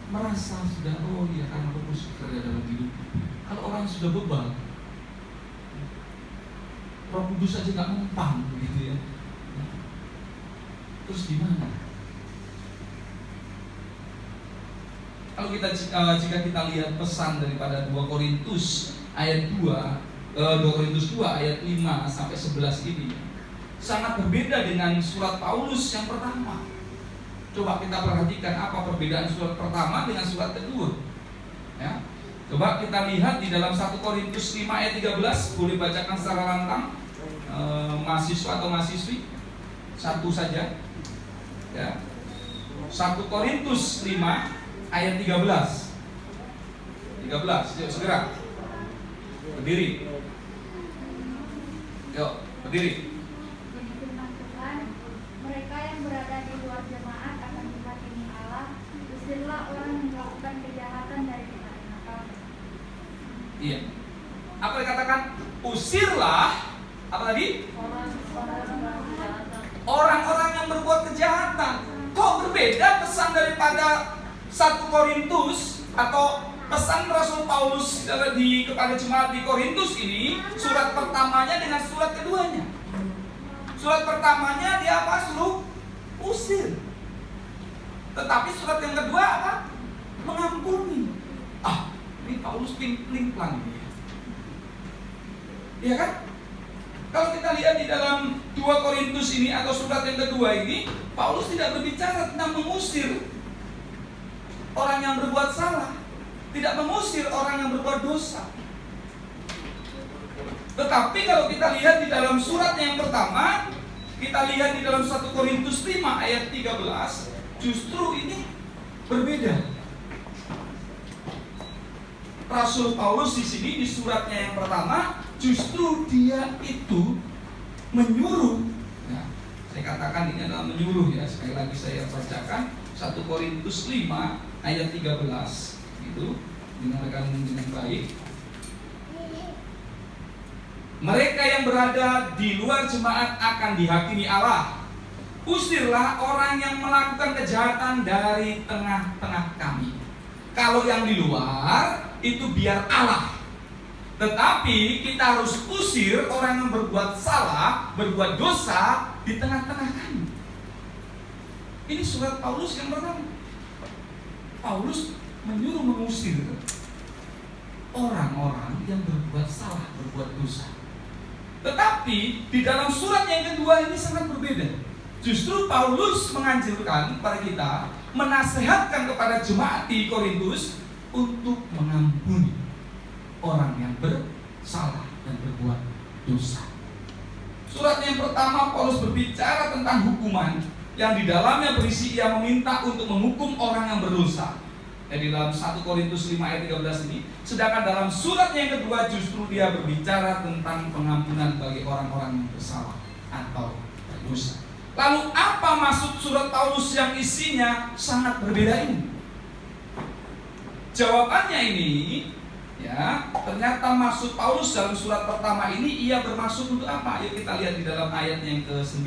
merasa sudah, oh iya karena fokus kerja dalam hidup. Kalau orang sudah bebal, Roh Kudus aja nggak mempan begitu ya. Terus gimana? Kalau jika kita lihat pesan daripada 2 Korintus ayat 2 Korintus 2 ayat 5 sampai 11 ini sangat berbeda dengan surat Paulus yang pertama. Coba kita perhatikan apa perbedaan surat pertama dengan surat kedua. Ya. Coba kita lihat di dalam 1 Korintus 5 ayat 13, boleh bacakan secara lantang, mahasiswa atau mahasiswi, satu saja. Ya. 1 Korintus 5 ayat 13. 13, yuk segera. Berdiri. Yuk, berdiri. Mereka yang berada di luar jemaat akan dihakimi Allah. Usirlah orang yang melakukan kejahatan dari negara. Iya. Apa dikatakan? Usirlah apa tadi? Orang-orang yang berbuat kejahatan. Kok berbeda pesan daripada 1 Korintus atau pesan Rasul Paulus kepada jemaat di Korintus ini, surat pertamanya dengan surat keduanya. Surat pertamanya dia apa? Suruh usir. Tetapi surat yang kedua apa? Mengampuni. Ini Paulus pling-plang ini. Iya kan? Kalau kita lihat di dalam 2 Korintus ini atau surat yang kedua ini, Paulus tidak berbicara tentang mengusir orang yang berbuat salah, tidak mengusir orang yang berbuat dosa. Tetapi kalau kita lihat di dalam surat yang pertama, kita lihat di dalam 1 Korintus 5 ayat 13, justru ini berbeda. Rasul Paulus di sini di suratnya yang pertama, justru dia itu menyuruh. Nah, saya katakan ini adalah menyuruh ya. Sekali lagi saya bacakan 1 Korintus 5 ayat 13 itu dengarkan dengan baik. Mereka yang berada di luar jemaat akan dihakimi Allah. Usirlah orang yang melakukan kejahatan dari tengah-tengah kami. Kalau yang di luar itu biar Allah. Tetapi kita harus usir orang yang berbuat salah, berbuat dosa di tengah-tengah kami. Ini surat Paulus yang pertama. Paulus menyuruh mengusir orang-orang yang berbuat salah, berbuat dosa. Tetapi di dalam surat yang kedua ini sangat berbeda. Justru Paulus menganjurkan kepada kita, menasehatkan kepada jemaat di Korintus untuk mengampuni orang yang bersalah dan berbuat dosa. Surat yang pertama Paulus berbicara tentang hukuman yang di dalamnya berisi ia meminta untuk menghukum orang yang berdosa. Di dalam 1 Korintus 5 ayat 13 ini. Sedangkan dalam surat yang kedua justru dia berbicara tentang pengampunan bagi orang-orang yang bersalah atau berdosa. Lalu apa maksud surat Paulus yang isinya sangat berbeda ini? Jawabannya ini, ya, ternyata maksud Paulus dalam surat pertama ini ia bermaksud untuk apa? Yuk kita lihat di dalam ayat yang ke-9.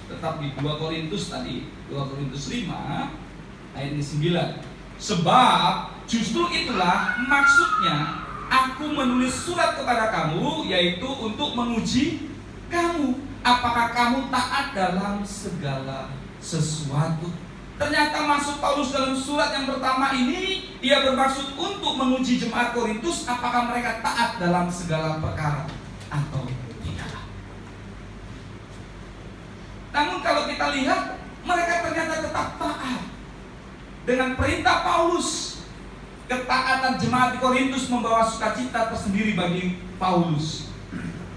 Tetap di 2 Korintus tadi, 2 Korintus 5 ayat ke-9. Sebab justru itulah maksudnya aku menulis surat kepada kamu, yaitu untuk menguji kamu, apakah kamu taat dalam segala sesuatu. Ternyata maksud Paulus dalam surat yang pertama ini, ia bermaksud untuk menguji jemaat Korintus apakah mereka taat dalam segala perkara atau tidak. Namun kalau kita lihat, mereka ternyata tetap taat. Dengan perintah Paulus, ketaatan jemaat di Korintus membawa sukacita tersendiri bagi Paulus.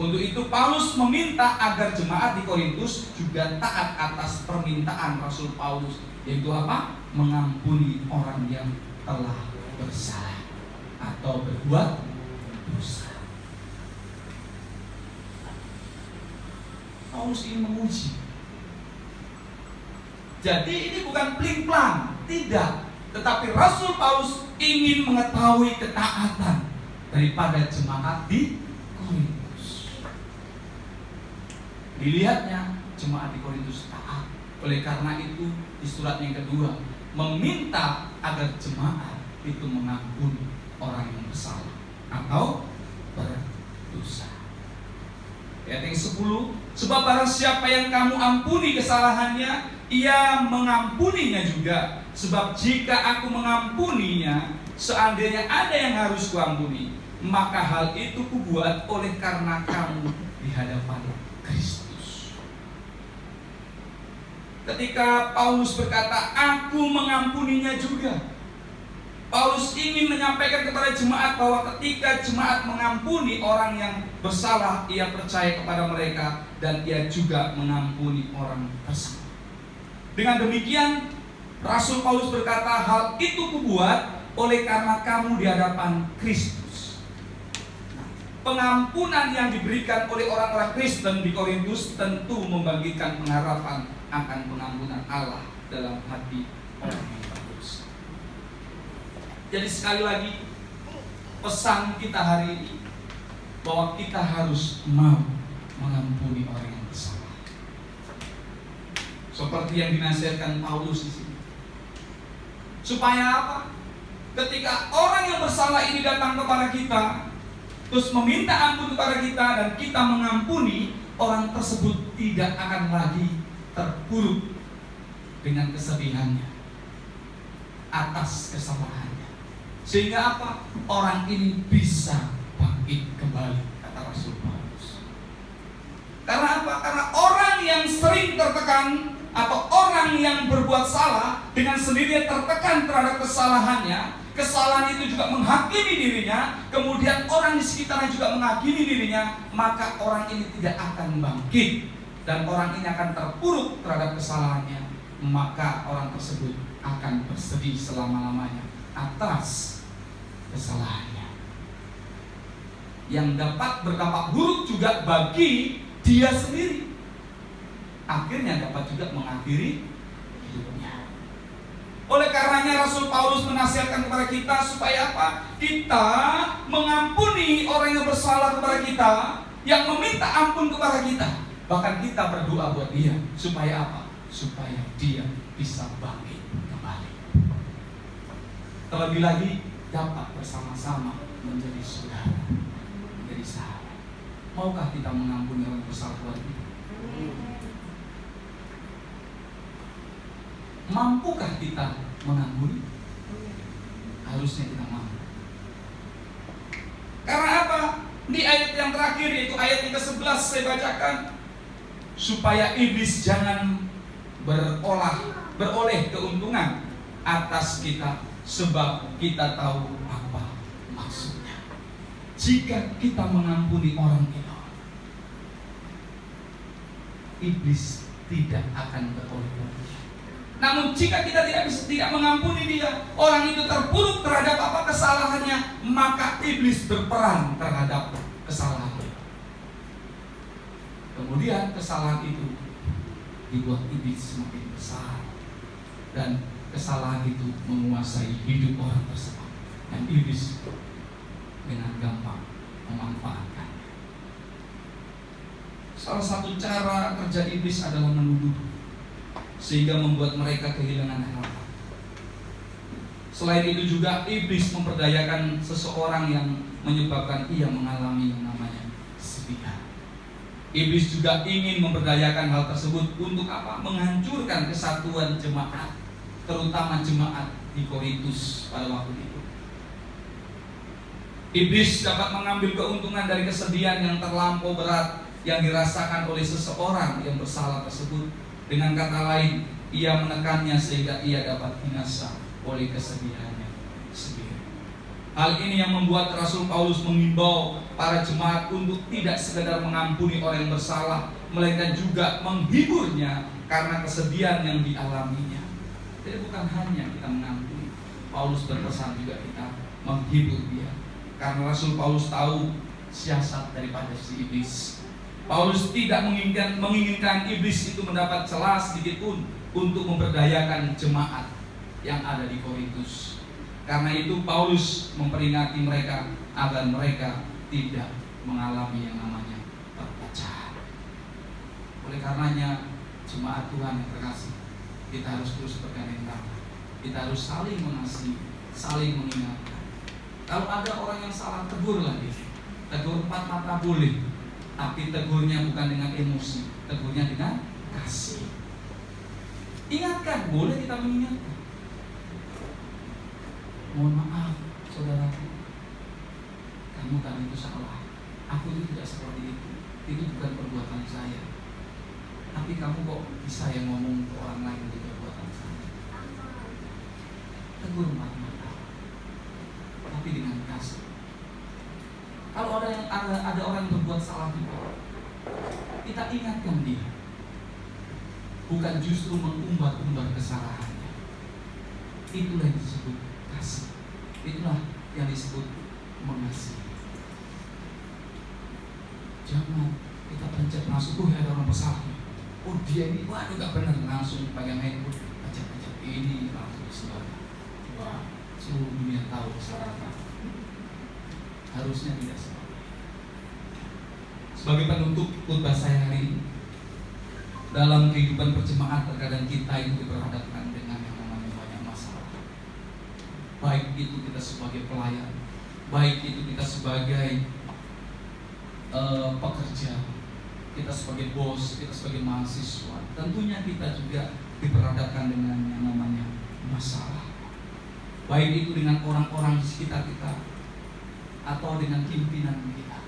Untuk itu Paulus meminta agar jemaat di Korintus juga taat atas permintaan Rasul Paulus, yaitu apa? Mengampuni orang yang telah bersalah atau berbuat dosa. Paulus ingin menguji. Jadi ini bukan pling-plang, tidak. Tetapi Rasul Paulus ingin mengetahui ketaatan daripada jemaat di Korintus. Dilihatnya jemaat di Korintus taat. Oleh karena itu di surat yang kedua meminta agar jemaat itu mengampuni orang yang bersalah atau berdosa. Ayat yang 10, sebab barang siapa yang kamu ampuni kesalahannya, ia mengampuninya juga. Sebab jika aku mengampuninya, seandainya ada yang harus kuampuni, maka hal itu kubuat oleh karena kamu di hadapan Kristus. Ketika Paulus berkata, aku mengampuninya juga, Paulus ingin menyampaikan kepada jemaat bahwa ketika jemaat mengampuni orang yang bersalah, ia percaya kepada mereka dan ia juga mengampuni orang bersalah. Dengan demikian, Rasul Paulus berkata, hal itu kubuat oleh karena kamu di hadapan Kristus. Pengampunan yang diberikan oleh orang-orang Kristen di Korintus tentu membangkitkan pengharapan akan pengampunan Allah dalam hati orang yang berdosa. Jadi sekali lagi, pesan kita hari ini, bahwa kita harus mau mengampuni orang yang bersalah. Seperti yang dinasihatkan Paulus di sini. Supaya apa? Ketika orang yang bersalah ini datang kepada kita, terus meminta ampun kepada kita dan kita mengampuni, orang tersebut tidak akan lagi terpuruk dengan kesedihannya atas kesalahannya. Sehingga apa? Orang ini bisa bangkit kembali, kata Rasul Paulus. Karena apa? Karena orang yang sering tertekan atau orang yang berbuat salah dengan sendirinya tertekan terhadap kesalahannya, kesalahan itu juga menghakimi dirinya, kemudian orang di sekitarnya juga menghakimi dirinya, maka orang ini tidak akan bangkit dan orang ini akan terpuruk terhadap kesalahannya, maka orang tersebut akan bersedih selama-lamanya atas kesalahannya, yang dapat berdampak buruk juga bagi dia sendiri. Akhirnya dapat juga mengakhiri hidupnya. Oleh karenanya Rasul Paulus menasihatkan kepada kita supaya apa? Kita mengampuni orang yang bersalah kepada kita, yang meminta ampun kepada kita. Bahkan kita berdoa buat dia supaya apa? Supaya dia bisa bangkit kembali. Terlebih lagi dapat bersama-sama menjadi saudara, menjadi sahabat. Maukah kita mengampuni orang bersalah kepada kita? Mampukah kita mengampuni? Harusnya kita mampu. Karena apa? Di ayat yang terakhir, yaitu ayat yang ke-11 saya bacakan, supaya iblis jangan beroleh keuntungan atas kita, sebab kita tahu apa maksudnya. Jika kita mengampuni orang itu, iblis tidak akan beroleh keuntungan. Namun jika kita tidak mengampuni dia, orang itu terpuruk terhadap apa kesalahannya, maka iblis berperan terhadap kesalahannya. Kemudian kesalahan itu dibuat iblis semakin besar, dan kesalahan itu menguasai hidup orang tersebut, dan iblis dengan gampang memanfaatkannya. Salah satu cara kerja iblis adalah menuduh, sehingga membuat mereka kehilangan harapan. Selain itu juga iblis memperdayakan seseorang yang menyebabkan ia mengalami yang namanya kesedihan. Iblis juga ingin memperdayakan hal tersebut untuk apa? Menghancurkan kesatuan jemaat, terutama jemaat di Korintus pada waktu itu. Iblis dapat mengambil keuntungan dari kesedihan yang terlampau berat yang dirasakan oleh seseorang yang bersalah tersebut. Dengan kata lain, ia menekannya sehingga ia dapat binasa oleh kesedihannya sendiri. Hal ini yang membuat Rasul Paulus mengimbau para jemaat untuk tidak sekedar mengampuni orang yang bersalah, melainkan juga menghiburnya karena kesedihan yang dialaminya. Jadi bukan hanya kita mengampuni, Paulus berpesan juga kita menghibur dia, karena Rasul Paulus tahu siasat daripada si iblis. Paulus tidak menginginkan iblis itu mendapat celah sedikit pun untuk memperdayakan jemaat yang ada di Korintus. Karena itu Paulus memperingati mereka agar mereka tidak mengalami yang namanya perpecahan. Oleh karenanya jemaat Tuhan yang terkasih, kita harus terus bergandeng tangan. Kita harus saling mengasihi, saling mengingatkan. Kalau ada orang yang salah, tegurlah dia. Tegur empat mata boleh, tapi tegurnya bukan dengan emosi, tegurnya dengan kasih. Ingatkan, boleh kita mengingatkan. Mohon maaf, saudaraku, kamu tadi itu salah. Aku itu tidak seperti itu. Itu bukan perbuatan saya. Tapi kamu kok bisa yang ngomong ke orang lain itu perbuatan saya. Tegur mata-mata, tapi dengan kasih. Kalau ada orang yang berbuat salah juga, kita ingatkan dia, bukan justru mengumbar-umbar kesalahannya. Itulah yang disebut kasih. Itulah yang disebut mengasihi. Jangan kita pencet masuk, ada orang bersalah. Oh dia ini, waduh gak benar, langsung pegang handphone, pencet ini langsung disebar. Wah, seluruh dunia tahu kesalahan. Harusnya tidak seperti itu. sebagai penutup khotbah saya hari ini, dalam kehidupan berjemaat terkadang kita itu diperhadapkan dengan yang namanya banyak masalah. Baik itu kita sebagai pelayan, baik itu kita sebagai pekerja, kita sebagai bos, kita sebagai mahasiswa. Tentunya kita juga diperhadapkan dengan yang namanya masalah. Baik itu dengan orang-orang di sekitar kita atau dengan pimpinan kita.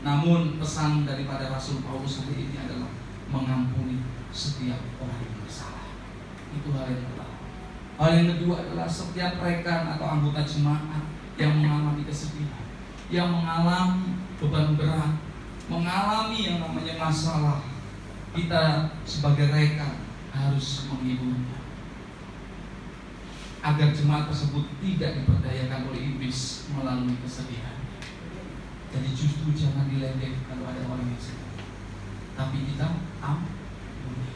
Namun pesan daripada Rasul Paulus hari ini adalah mengampuni setiap orang yang bersalah. Itu hal yang pertama. Hal yang kedua adalah setiap rekan atau anggota jemaat yang mengalami kesedihan, yang mengalami beban berat, mengalami yang namanya masalah, kita sebagai rekan harus menghiburnya agar jemaat tersebut tidak diperdayakan oleh iblis melalui kesedihan. Jadi justru jangan diledek kalau ada orang yang sedih, tapi kita ampuni.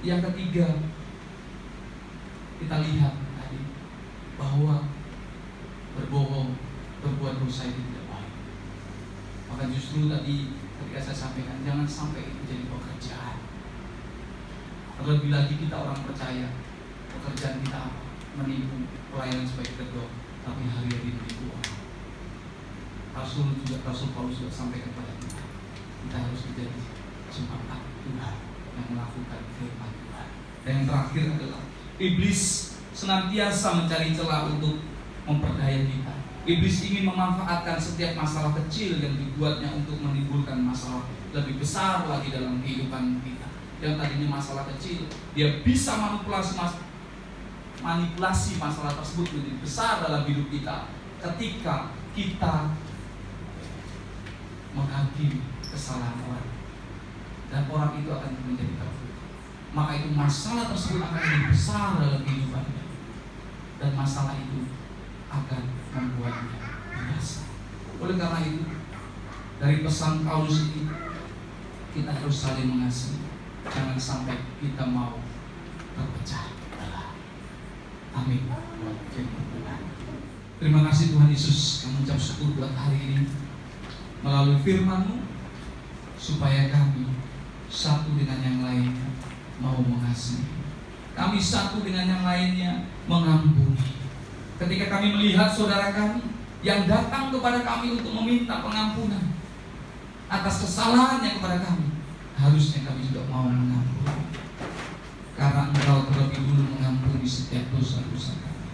Yang ketiga, kita lihat tadi bahwa berbohong, berbuat dosa itu tidak baik. Maka justru tadi ketika saya sampaikan, jangan sampai itu jadi pekerjaan. Terlebih lagi kita orang percaya, pekerjaan kita apa? Menipu, pelayanan sebagai kedok, tapi hari-hari menipu orang. Rasul Paulus juga sampaikan kepada kita harus menjadi jemaat Tuhan yang melakukan firman Tuhan. Dan yang terakhir adalah iblis senantiasa mencari celah untuk memperdaya kita. Iblis ingin memanfaatkan setiap masalah kecil yang dibuatnya untuk menimbulkan masalah lebih besar lagi dalam kehidupan kita. Yang tadinya masalah kecil, dia bisa manipulasi masalah tersebut menjadi besar dalam hidup kita ketika kita menghakimi kesalahan orang, dan orang itu akan menjadi terpuruk. Maka itu masalah tersebut akan menjadi besar dalam kehidupannya, dan masalah itu akan membuatnya binasa. Oleh karena itu, dari pesan Paulus ini, kita harus saling mengasihi. Jangan sampai kita mau terpecah belah. Amin. Terima kasih Tuhan Yesus, kami ucap syukur buat hari ini melalui firman-Mu, supaya kami satu dengan yang lainnya mau mengasihi. Kami satu dengan yang lainnya mengampuni. Ketika kami melihat saudara kami yang datang kepada kami untuk meminta pengampunan atas kesalahannya kepada kami, harusnya kami juga mau mengampuni, karena Engkau terlebih dulu mengampuni setiap dosa-dosa kami.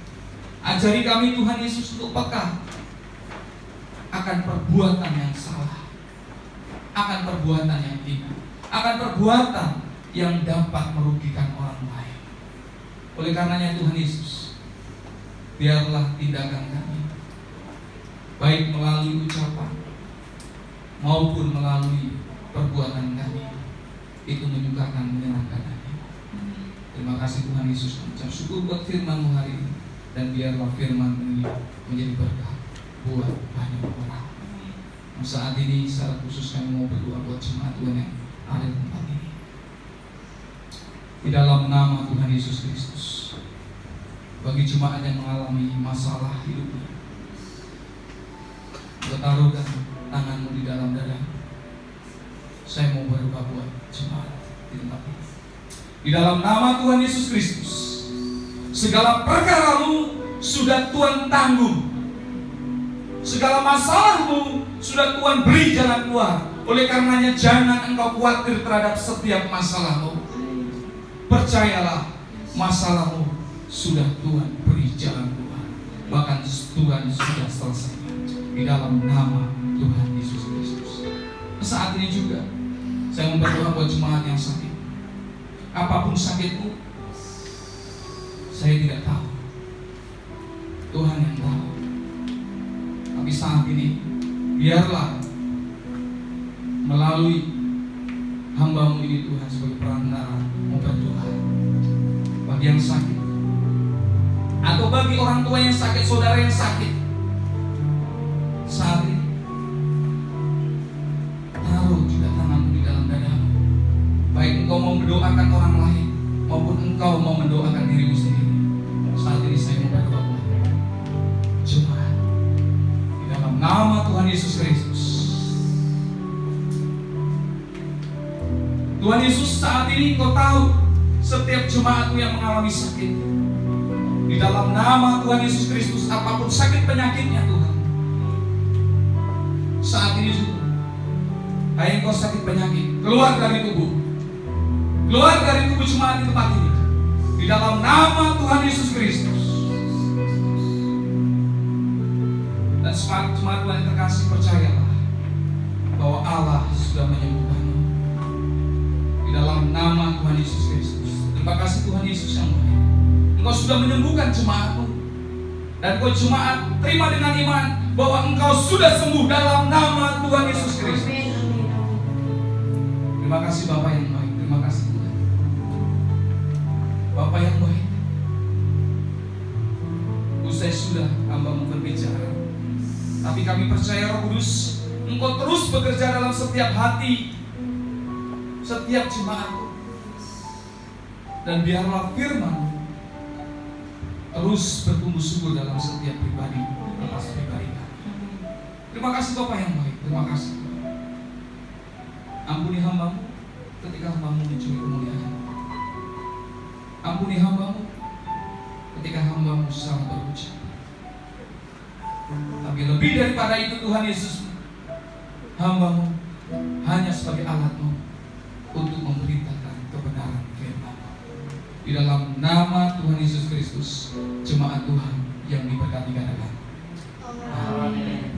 Ajari kami Tuhan Yesus untuk peka akan perbuatan yang salah, akan perbuatan yang hina, akan perbuatan yang dapat merugikan orang lain. Oleh karenanya Tuhan Yesus, biarlah tindakan kami, baik melalui ucapan maupun melalui perbuatan kami, itu menyukakan, menyenangkan hati. Terima kasih Tuhan Yesus, kami ucap syukur buat firman-Mu hari ini, dan biarlah firman ini menjadi berkat buat banyak orang. Saat ini secara khusus kami mau berdoa buat jemaat Tuhan yang ada di tempat ini. Di dalam nama Tuhan Yesus Kristus, bagi jemaat yang mengalami masalah hidupnya, taruhkan tangan-Mu di dalam dada. Saya mau berdoa buat jemaat di tempat ini. Di dalam nama Tuhan Yesus Kristus, segala perkara-Mu sudah Tuhan tanggung. Segala masalahmu sudah Tuhan beri jalan keluar. Oleh karenanya jangan engkau khawatir terhadap setiap masalahmu. Percayalah, masalahmu sudah Tuhan beri jalan keluar. Bahkan Tuhan sudah selesaikan di dalam nama Tuhan Yesus Kristus. Saat ini juga saya mau berdoa buat jemaat yang sakit. Apapun sakitmu, saya tidak tahu, Tuhan yang tahu. Tapi saat ini, biarlah melalui hamba-Mu ini Tuhan sebagai perantara mau berdoa bagi yang sakit, atau bagi orang tua yang sakit, saudara yang sakit. Saat ini taruh juga tangan-Mu di dalam dada-Mu. Baik engkau mau mendoakan orang lain maupun engkau mau mendoakan dirimu sendiri. Saat ini saya mau berdoa buat jemaat. nama Tuhan Yesus Kristus. Tuhan Yesus, saat ini Engkau tahu setiap jemaatmu yang mengalami sakit. Di dalam nama Tuhan Yesus Kristus, apapun sakit penyakitnya Tuhan, saat ini juga, hai Engkau sakit penyakit, keluar dari tubuh, keluar dari tubuh jemaat di tempat ini. Di dalam nama Tuhan Yesus Kristus. Dan jemaat Tuhan yang terkasih, percayalah bahwa Allah sudah menyembuhkanmu. Di dalam nama Tuhan Yesus Kristus. Terima kasih Tuhan Yesus yang baik. Engkau sudah menyembuhkan jemaatmu. Dan engkau jemaat terima dengan iman bahwa engkau sudah sembuh dalam nama Tuhan Yesus Kristus. Terima kasih Bapak yang baik. Terima kasih Tuhan. Bapak yang baik. Usai sudah hamba-Mu berbicara, tapi kami percaya Roh Kudus, Engkau terus bekerja dalam setiap hati, setiap jemaat. Dan biarlah firman terus bertumbuh subur dalam setiap pribadi, atas pribadi kami. Terima kasih Bapak yang baik. Terima kasih. Ampuni hamba-Mu ketika hamba-Mu mencuri kemuliaan. Ampuni hamba-Mu ketika hamba-Mu salah berucap. Tapi lebih daripada itu Tuhan Yesus, hamba-Mu hanya sebagai alat-Mu untuk memberitakan kebenaran firman-Mu. Di dalam nama Tuhan Yesus Kristus, jemaat Tuhan yang diberkati katakan amin.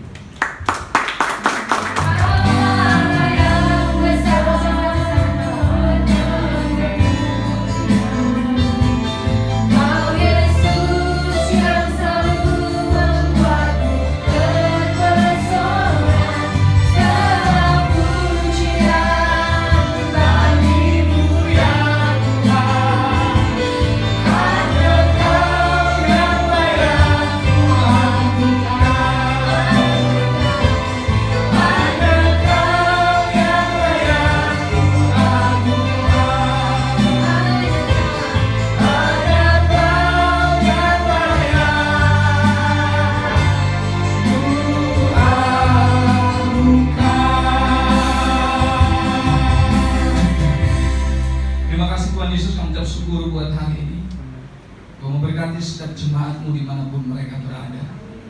Setiap jemaat-Mu dimanapun mereka berada,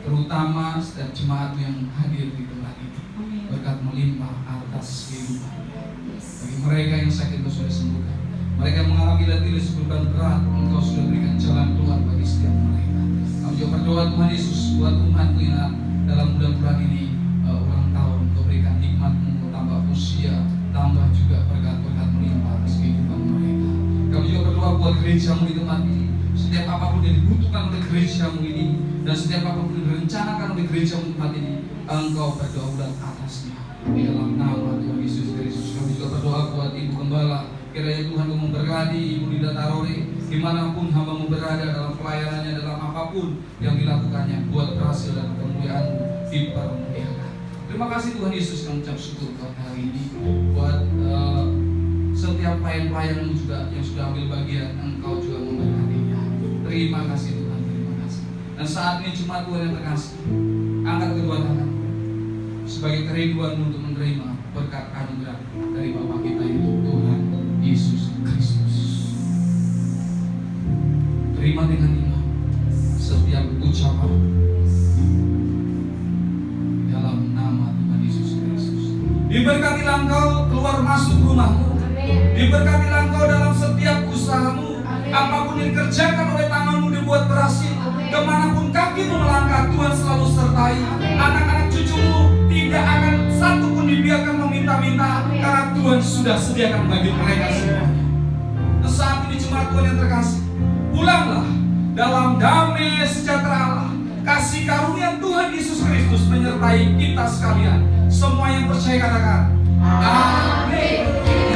terutama setiap jemaat yang hadir di tempat ini. Berkat melimpah atas kehidupannya. Bagi mereka yang sakit Engkau sudah sembuhkan, mereka yang mengalami letih disebabkan berat, Engkau sudah berikan jalan keluar bagi setiap mereka. Kami juga berdoa Tuhan Yesus buat umat-Mu yang dalam bulan-bulan ini ulang tahun, Engkau berikan nikmat-Mu, tambah usia, tambah juga berkat-berkat melimpah atas kehidupan mereka. Kami juga berdoa buat gereja-Mu di tempat ini. Setiap apapun yang dibutuhkan oleh gereja-Mu ini, dan setiap apapun yang direncanakan oleh gereja-Mu tempat ini, Engkau berdaulat atasnya. Di dalam nama Tuhan Yesus Kristus. Kami juga berdoa buat Ibu Gembala. Kiranya Tuhan memberkati Ibu Lida Tarore, dimanapun hamba-Mu berada dalam pelayanannya, dalam apapun yang dilakukannya, buat berhasil dan kemuliaan-Mu dipermuliakan. Terima kasih Tuhan Yesus, kami ucap syukur buat hari ini, buat setiap pelayan-pelayan-Mu juga yang sudah ambil bagian, Engkau juga memberkatinya. Terima kasih Tuhan, terima kasih. Dan saat ini jemaat Tuhan yang terkasih, angkat kedua tangan sebagai kerinduan untuk menerima berkat anugerah dari Bapa kita itu Tuhan Yesus Kristus. Terima dengan iman setiap ucapan dalam nama Tuhan Yesus Kristus. Diberkatilah engkau keluar masuk rumahmu. Diberkatilah engkau dalam setiap usahamu. Apapun yang dikerjakan oleh tanganmu dibuat berhasil. Kemanapun kakimu melangkah, Tuhan selalu sertai. Anak-anak cucumu tidak akan satu pun dibiarkan meminta-minta, karena Tuhan sudah sediakan bagi mereka semuanya. Nah, saat ini jemaat Tuhan yang terkasih, pulanglah dalam damai sejahtera Allah. Kasih karunia Tuhan Yesus Kristus menyertai kita sekalian. Semua yang percaya katakan amin.